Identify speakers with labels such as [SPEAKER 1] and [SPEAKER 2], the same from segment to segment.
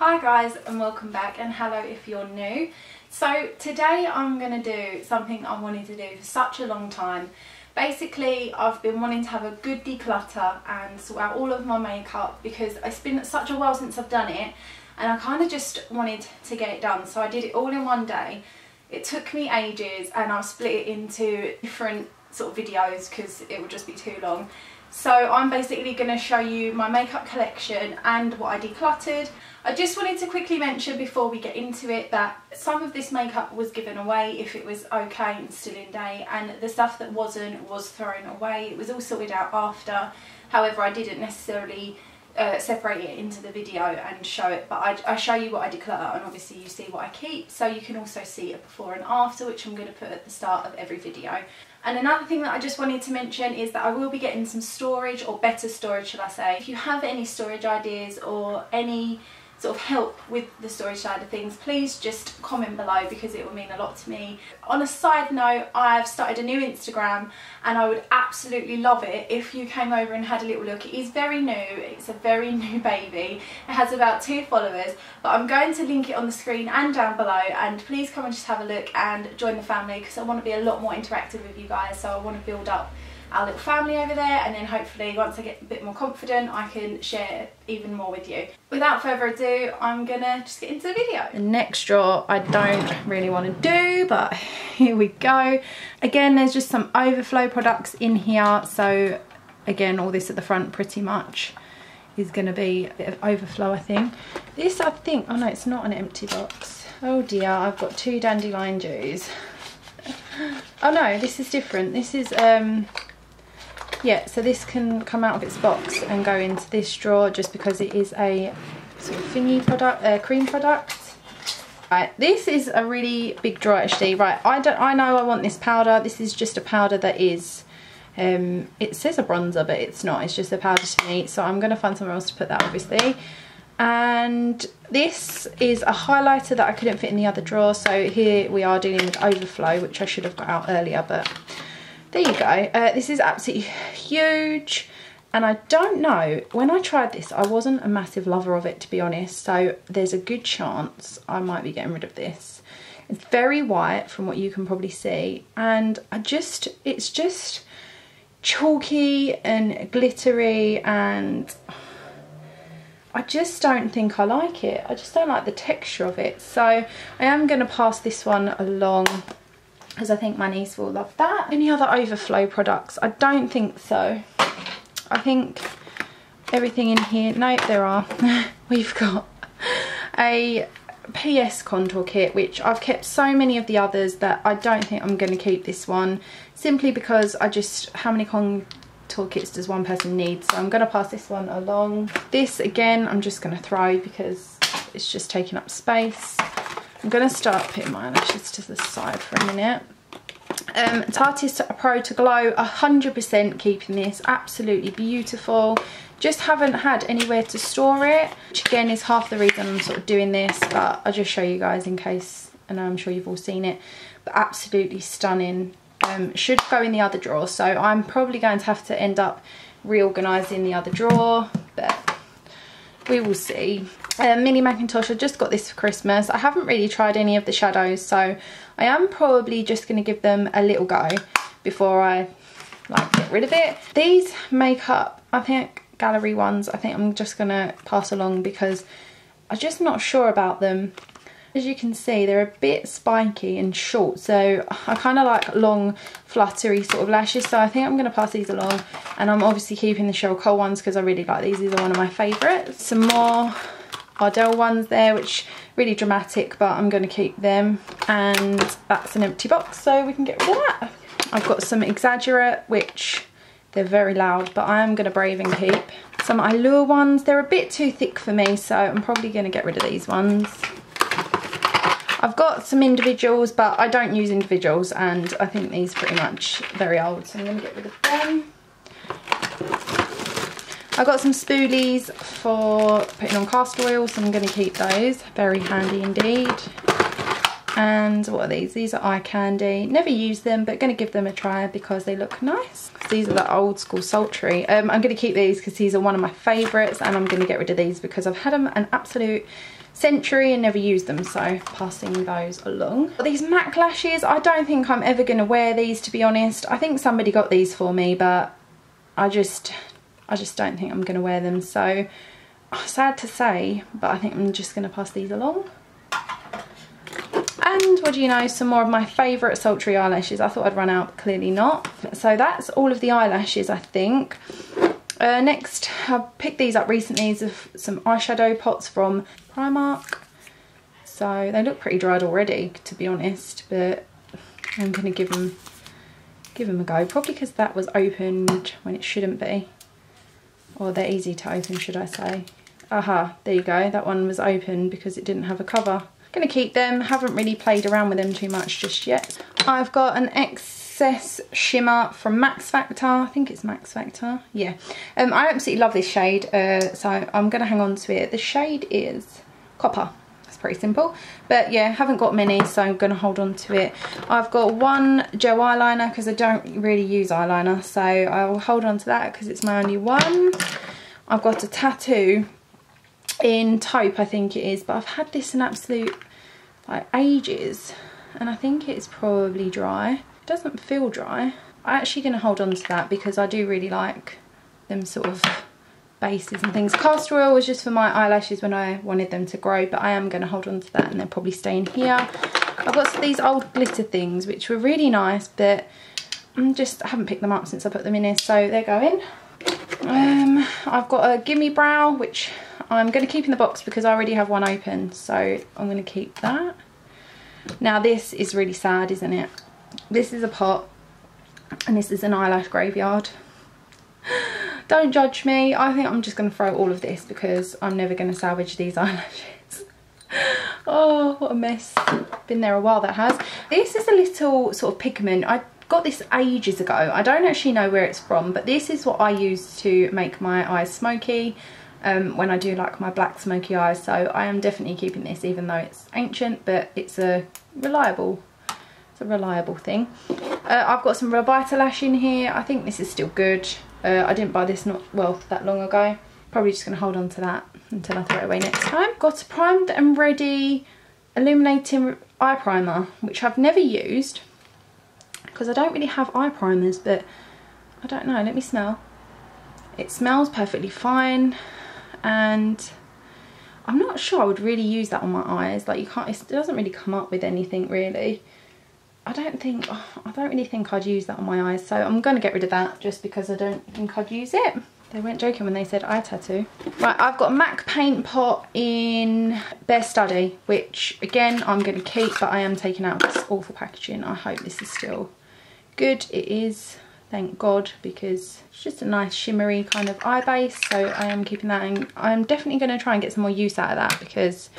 [SPEAKER 1] Hi guys, and welcome back, and hello if you're new. So today I'm going to do something I wanted to do for such a long time. Basically, I've been wanting to have a good declutter and sort out all of my makeup because it's been such a while since I've done it, and I kind of just wanted to get it done. So I did it all in one day. It took me ages, and I've split it into different sort of videos because it would just be too long. So I'm basically going to show you my makeup collection and what I decluttered. I just wanted to quickly mention before we get into it that some of this makeup was given away if it was okay and still in date, and the stuff that wasn't was thrown away. It was all sorted out after. However, I didn't necessarily separate it into the video and show it, but I show you what I declutter, and obviously you see what I keep, so you can also see a before and after, which I'm going to put at the start of every video. And another thing that I just wanted to mention is that I will be getting some storage, or better storage should I say. If you have any storage ideas or any sort of help with the storage side of things, please just comment below because it will mean a lot to me. On a side note, I've started a new Instagram, and I would absolutely love it if you came over and had a little look. It is very new, it's a very new baby. It has about 2 followers, but I'm going to link it on the screen and down below, and please come and just have a look and join the family because I want to be a lot more interactive with you guys. So I want to build up our little family over there, and then hopefully once I get a bit more confident I can share even more with you. Without further ado, I'm gonna just get into the video. The next drawer I don't really want to do, but here we go. Again, there's just some overflow products in here, so again all this at the front pretty much is going to be a bit of overflow. I think this, oh no, it's not an empty box. Oh dear, I've got 2 dandelion dews. Oh no, this is different. This is yeah, so this can come out of its box and go into this drawer just because it is a sort of thingy product, cream product. Right, this is a really big drawer actually. Right, I know I want this powder. This is just a powder that is, it says a bronzer, but it's not. It's just a powder to me. So I'm going to find somewhere else to put that, obviously. And this is a highlighter that I couldn't fit in the other drawer. So here we are dealing with overflow, which I should have got out earlier, but there you go. This is absolutely huge, and I don't know, when I tried this I wasn't a massive lover of it, to be honest, so there's a good chance I might be getting rid of this. It's very white from what you can probably see, and it's just chalky and glittery, and I just don't think I like it. I just don't like the texture of it, so I am going to pass this one along because I think my niece will love that. Any other overflow products? I don't think so. I think everything in here, no, there are. We've got a PS contour kit, which I've kept so many of the others that I don't think I'm going to keep this one, simply because how many contour kits does one person need? So I'm going to pass this one along. This again I'm just going to throw because it's just taking up space. I'm going to start putting my eyelashes to the side for a minute. Tarte Pro to Glow, 100% keeping this. Absolutely beautiful. Just haven't had anywhere to store it, which again is half the reason I'm sort of doing this, but I'll just show you guys in case, and I'm sure you've all seen it. But absolutely stunning. Should go in the other drawer, so I'm probably going to have to end up reorganising the other drawer, but we will see. Mini Macintosh, I just got this for Christmas. I haven't really tried any of the shadows, so I am probably just going to give them a little go before I get rid of it. These makeup, I think gallery ones, I think I'm just going to pass along because I'm just not sure about them. As you can see, they're a bit spiky and short, so I kind of like long fluttery sort of lashes, so I think I'm going to pass these along. And I'm obviously keeping the Cheryl Cole ones because I really like these. These are one of my favourites. Some more Ardell ones there, which really dramatic, but I'm going to keep them. And that's an empty box, so we can get rid of that. I've got some Exaggerate, which they're very loud, but I am going to brave and keep. Some Allure ones, they're a bit too thick for me, so I'm probably going to get rid of these ones. I've got some individuals, but I don't use individuals, and I think these are pretty much very old, so I'm going to get rid of them. I've got some spoolies for putting on castor oil, so I'm going to keep those. Very handy indeed. And what are these? These are eye candy. Never use them, but going to give them a try because they look nice. These are the old school sultry. I'm going to keep these because these are one of my favourites, and I'm going to get rid of these because I've had them an absolute century and never used them, so passing those along. These MAC lashes, I don't think I'm ever going to wear these, to be honest. I think somebody got these for me, but I just don't think I'm going to wear them, so sad to say, but I think I'm just going to pass these along. And what do you know, some more of my favourite sultry eyelashes. I thought I'd run out, but clearly not. So that's all of the eyelashes, I think. Next, I've picked these up recently. These are some eyeshadow pots from Primark. So they look pretty dried already, to be honest, but I'm going to give them a go. Probably because that was opened when it shouldn't be. Or they're easy to open, should I say. Aha, there you go. That one was open because it didn't have a cover. Gonna keep them. Haven't really played around with them too much just yet. I've got an excess shimmer from Max Factor. I think it's Max Factor. Yeah. I absolutely love this shade, so I'm gonna hang on to it. The shade is Copper. That's pretty simple. But yeah, haven't got many, so I'm gonna hold on to it. I've got one gel eyeliner because I don't really use eyeliner, so I'll hold on to that because it's my only one. I've got a tattoo in taupe, I think it is, but I've had this in absolute like ages, and I think it's probably dry. It doesn't feel dry. I'm actually going to hold on to that because I do really like them sort of bases and things. Castor oil was just for my eyelashes when I wanted them to grow, but I am going to hold on to that and they'll probably stay in here. I've got these old glitter things which were really nice, but I haven't picked them up since I put them in here, so they're going. I've got a Gimme Brow, which I'm going to keep in the box because I already have one open, so I'm going to keep that. Now this is really sad, isn't it? This is a pot and this is an eyelash graveyard. Don't judge me. I think I'm just going to throw all of this because I'm never going to salvage these eyelashes. Oh, what a mess. Been there a while, that has. This is a little sort of pigment. I got this ages ago. I don't actually know where it's from, but this is what I use to make my eyes smoky when I do like my black smoky eyes. So I am definitely keeping this, even though it's ancient, but it's a reliable thing. I've got some Revitalash in here. I think this is still good. I didn't buy this that long ago. Probably just going to hold on to that until I throw it away next time. Got a Primed and Ready Illuminating Eye Primer, which I've never used because I don't really have eye primers, but I don't know, let me smell. It smells perfectly fine, and I'm not sure I would really use that on my eyes. Like, it doesn't really come up with anything really. I don't really think I'd use that on my eyes, so I'm going to get rid of that just because I don't think I'd use it. They weren't joking when they said eye tattoo. Right, I've got a MAC paint pot in Bare Study, which again I'm going to keep, but I am taking out this awful packaging. I hope this is still good. It is, thank God, because it's just a nice shimmery kind of eye base, so I am keeping that, and I'm definitely going to try and get some more use out of that because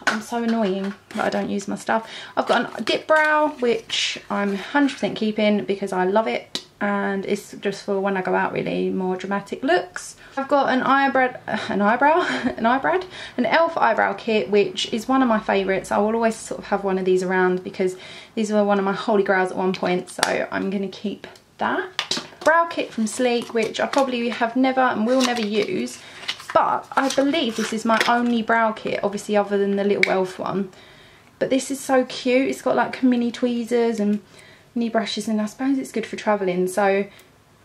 [SPEAKER 1] I'm so annoying that I don't use my stuff. I've got a dip brow, which I'm 100% keeping because I love it, and it's just for when I go out, really, more dramatic looks. I've got an elf eyebrow kit, which is one of my favourites. I will always sort of have one of these around because these were one of my holy grails at one point, so I'm going to keep that. Brow kit from Sleek, which I probably have never and will never use, but I believe this is my only brow kit, obviously other than the little elf one. But this is so cute. It's got like mini tweezers and mini brushes, and I suppose it's good for travelling. So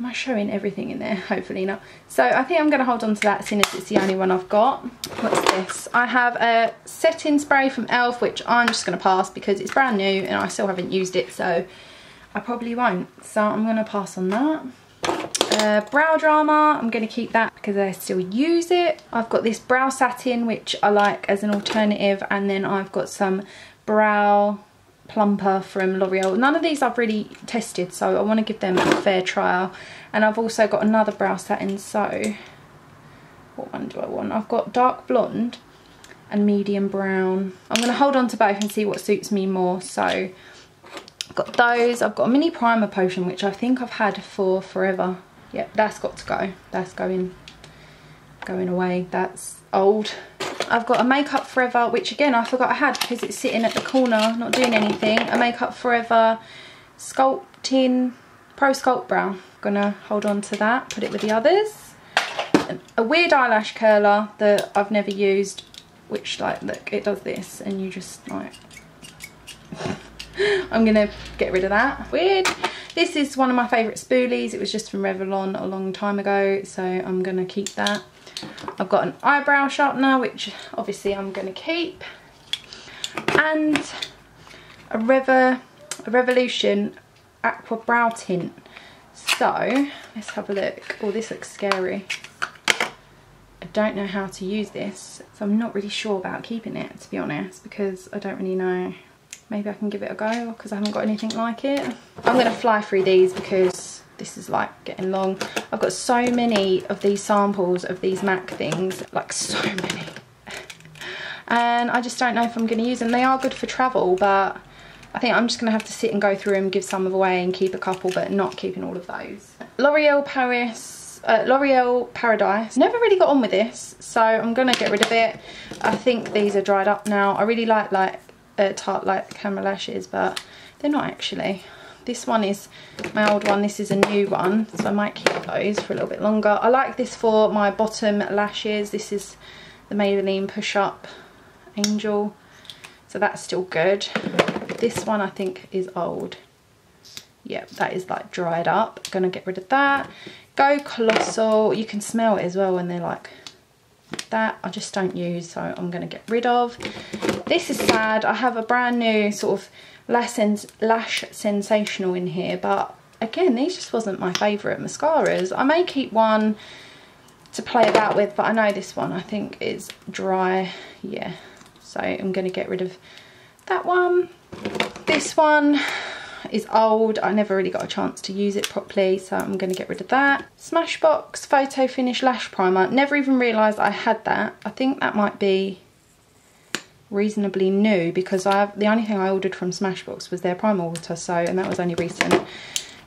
[SPEAKER 1] am I showing everything in there? Hopefully not. So I think I'm going to hold on to that, seeing as it's the only one I've got. What's this? I have a setting spray from Elf, which I'm just going to pass because it's brand new and I still haven't used it, so I probably won't. So I'm going to pass on that. Brow Drama, I'm going to keep that because I still use it. I've got this brow satin, which I like as an alternative, and then I've got some brow plumper from L'Oreal. None of these I've really tested, so I want to give them a fair trial. And I've also got another brow satin, so what one do I want? I've got dark blonde and medium brown. I'm going to hold on to both and see what suits me more. So I've got those. I've got a mini primer potion, which I think I've had for forever. Yep, that's got to go. That's going away. That's old. I've got a Makeup Forever, which again I forgot I had because it's sitting at the corner not doing anything. A Makeup Forever Sculpting Pro Sculpt Brow. Gonna hold on to that, put it with the others. A weird eyelash curler that I've never used. which, like, look, it does this and you just like I'm gonna get rid of that. Weird. This is one of my favourite spoolies. It was just from Revlon a long time ago, so I'm gonna keep that. I've got an eyebrow sharpener, which obviously I'm gonna keep, and a Revolution Aqua Brow Tint. So let's have a look. Oh, this looks scary. I don't know how to use this, so I'm not really sure about keeping it, to be honest, because I don't really know. Maybe I can give it a go because I haven't got anything like it. I'm going to fly through these because this is like getting long. I've got so many of these samples of these MAC things, like so many. And I just don't know if I'm going to use them. They are good for travel, but I think I'm just going to have to sit and go through them, give some away and keep a couple, but not keeping all of those. L'Oreal Paradise. Never really got on with this, so I'm going to get rid of it. I think these are dried up now. I really like Tarte Light Camera Lashes, but they're not actually. This one is my old one, this is a new one, so I might keep those for a little bit longer. I like this for my bottom lashes. This is the Maybelline Push Up Angel, so that's still good. This one I think is old. Yep, that is like dried up. Gonna get rid of that. Go Colossal. You can smell it as well when they're like that. I just don't use, so I'm gonna get rid of. This is sad. I have a brand new sort of Lash Sensational in here, but again, these just wasn't my favourite mascaras. I may keep one to play about with, but I know this one I think is dry. Yeah, so I'm gonna get rid of that one. This one is old. I never really got a chance to use it properly, so I'm going to get rid of that. Smashbox Photo Finish Lash Primer. Never even realised I had that. I think that might be reasonably new because the only thing I ordered from Smashbox was their primer water, and that was only recent.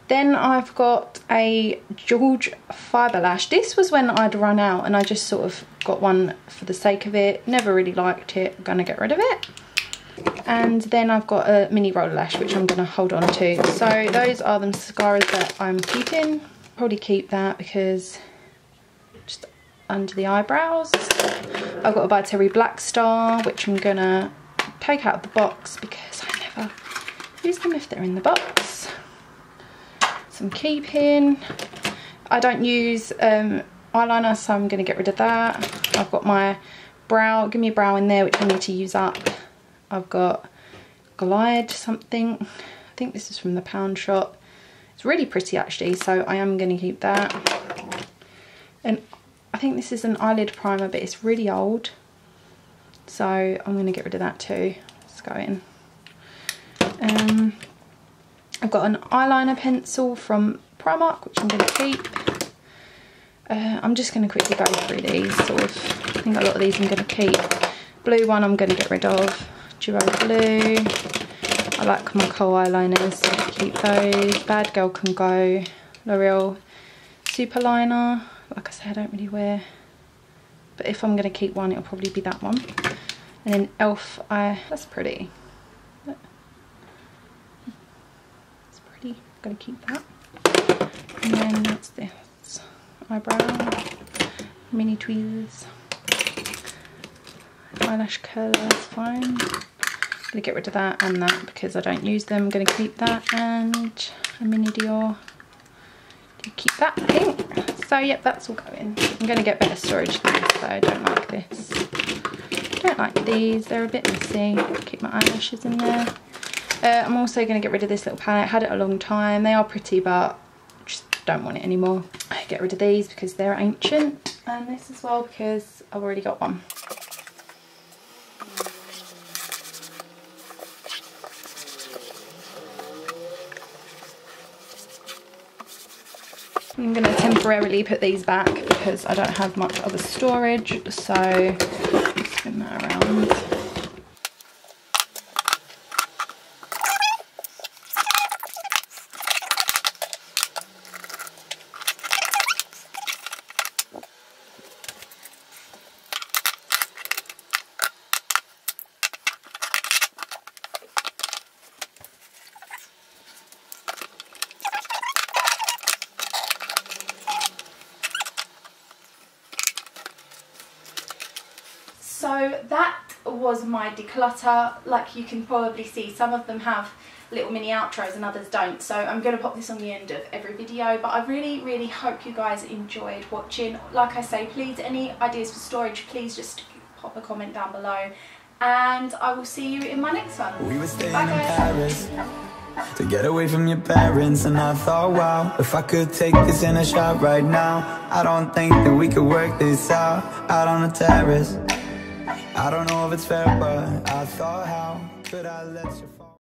[SPEAKER 1] Then I've got a George Fibre Lash. This was when I'd run out and I just sort of got one for the sake of it. Never really liked it. I'm going to get rid of it. And then I've got a mini roller lash, which I'm going to hold on to. So those are the mascaras that I'm keeping. Probably keep that because just under the eyebrows. I've got a By Terry Black Star, which I'm going to take out of the box because I never use them if they're in the box. Some keeping. I don't use eyeliner, so I'm going to get rid of that. I've got my brow, Give Me a Brow in there, which I need to use up. I've got Glide something. I think this is from the Pound Shop. It's really pretty actually, so I am going to keep that. And I think this is an eyelid primer, but it's really old, so I'm going to get rid of that too. Let's go in. I've got an eyeliner pencil from Primark, which I'm going to keep. I'm just going to quickly go through these. Sort of, I think a lot of these I'm going to keep. Blue one I'm going to get rid of. Duo Blue. I like my kohl eyeliners, so I keep those. Bad Girl Can Go. L'Oreal Super Liner. Like I say, I don't really wear, but if I'm going to keep one, it'll probably be that one. And then Elf Eye. That's pretty. That's pretty. I'm going to keep that. And then what's this? Eyebrow. Mini tweezers. Eyelash curler, that's fine. I'm going to get rid of that and that because I don't use them. I'm going to keep that, and a mini Dior. Keep that, I think. So yep, that's all going. I'm going to get better storage than this, so I don't like this. I don't like these, they're a bit messy. Keep my eyelashes in there. I'm also going to get rid of this little palette. I had it a long time. They are pretty, but just don't want it anymore. I get rid of these because they're ancient, and this as well because I've already got one. I'm going to temporarily put these back because I don't have much other storage, so spin that around. that was my declutter. Like you can probably see, some of them have little mini outros and others don't, so I'm going to pop this on the end of every video. But I really hope you guys enjoyed watching. Like I say, please, any ideas for storage, please just pop a comment down below, and I will see you in my next one.
[SPEAKER 2] We were staying
[SPEAKER 1] Bye,
[SPEAKER 2] in
[SPEAKER 1] guys.
[SPEAKER 2] Paris to get away from your parents, and I thought, wow, if I could take this in a shot right now, I don't think that we could work this out on the terrace. I don't know if it's fair, but I thought, how could I let you